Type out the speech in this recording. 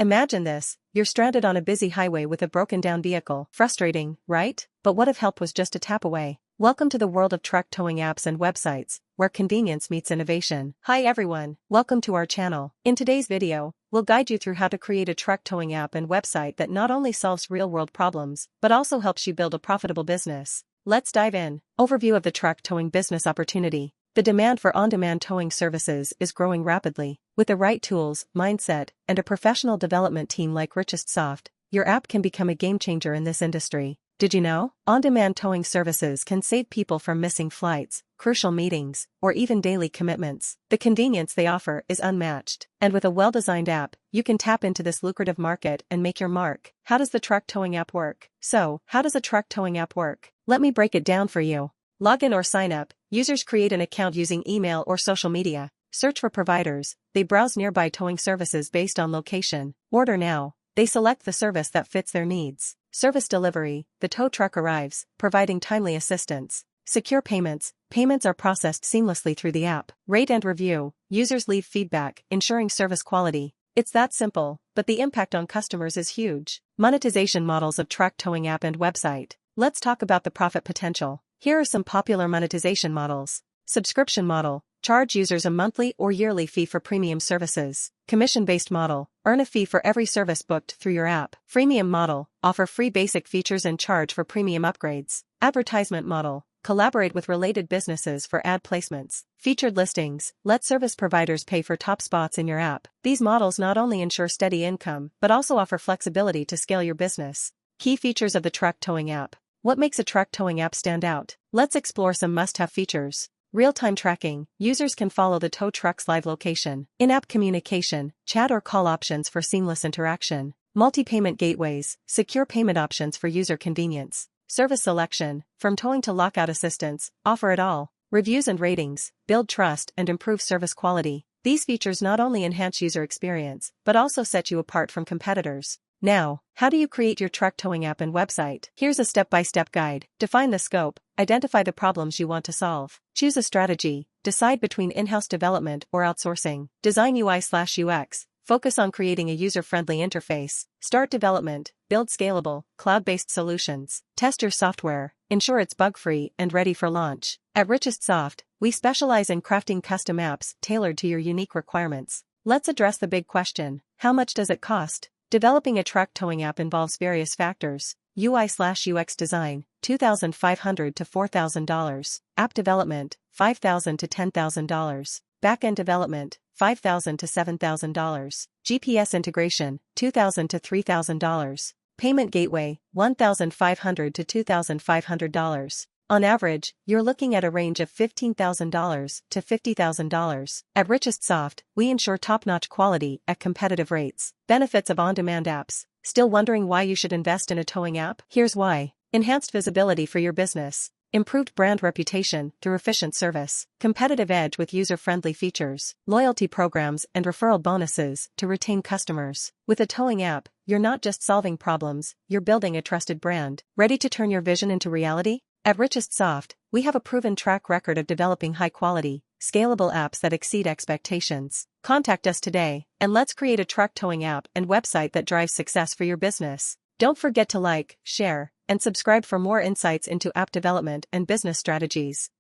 Imagine this, you're stranded on a busy highway with a broken down vehicle. Frustrating, right? But what if help was just a tap away? Welcome to the world of truck towing apps and websites, where convenience meets innovation. Hi everyone, welcome to our channel. In today's video, we'll guide you through how to create a truck towing app and website that not only solves real-world problems, but also helps you build a profitable business. Let's dive in. Overview of the truck towing business opportunity. The demand for on-demand towing services is growing rapidly. With the right tools, mindset, and a professional development team like RichestSoft, your app can become a game-changer in this industry. Did you know? On-demand towing services can save people from missing flights, crucial meetings, or even daily commitments. The convenience they offer is unmatched. And with a well-designed app, you can tap into this lucrative market and make your mark. How does the truck towing app work? So, how does a truck towing app work? Let me break it down for you. Login or sign up. Users create an account using email or social media. Search for providers. They browse nearby towing services based on location. Order now. They select the service that fits their needs. Service delivery. The tow truck arrives, providing timely assistance. Secure payments. Payments are processed seamlessly through the app. Rate and review. Users leave feedback, ensuring service quality. It's that simple, but the impact on customers is huge. Monetization models of truck towing app and website. Let's talk about the profit potential. Here are some popular monetization models. Subscription model. Charge users a monthly or yearly fee for premium services. Commission-based model. Earn a fee for every service booked through your app. Freemium model. Offer free basic features and charge for premium upgrades. Advertisement model. Collaborate with related businesses for ad placements. Featured listings. Let service providers pay for top spots in your app. These models not only ensure steady income, but also offer flexibility to scale your business. Key features of the truck towing app. What makes a truck towing app stand out? Let's explore some must-have features. Real-time tracking. Users can follow the tow truck's live location. In-app communication. Chat or call options for seamless interaction. Multi-payment gateways. Secure payment options for user convenience. Service selection. From towing to lockout assistance, offer it all. Reviews and ratings. Build trust and improve service quality. These features not only enhance user experience, but also set you apart from competitors. Now, how do you create your truck towing app and website? Here's a step-by-step guide. Define the scope. Identify the problems you want to solve. Choose a strategy. Decide between in-house development or outsourcing. Design UI/UX. Focus on creating a user-friendly interface. Start development. Build scalable, cloud-based solutions. Test your software. Ensure it's bug-free and ready for launch. At RichestSoft, we specialize in crafting custom apps tailored to your unique requirements. Let's address the big question. How much does it cost? Developing a truck towing app involves various factors. UI/UX design, $2,500 to $4,000. App development, $5,000 to $10,000. Backend development, $5,000 to $7,000. GPS integration, $2,000 to $3,000. Payment gateway, $1,500 to $2,500. On average, you're looking at a range of $15,000 to $50,000. At RichestSoft, we ensure top-notch quality at competitive rates. Benefits of on-demand apps. Still wondering why you should invest in a towing app? Here's why. Enhanced visibility for your business. Improved brand reputation through efficient service. Competitive edge with user-friendly features. Loyalty programs and referral bonuses to retain customers. With a towing app, you're not just solving problems, you're building a trusted brand. Ready to turn your vision into reality? At RichestSoft, we have a proven track record of developing high-quality, scalable apps that exceed expectations. Contact us today, and let's create a truck towing app and website that drives success for your business. Don't forget to like, share, and subscribe for more insights into app development and business strategies.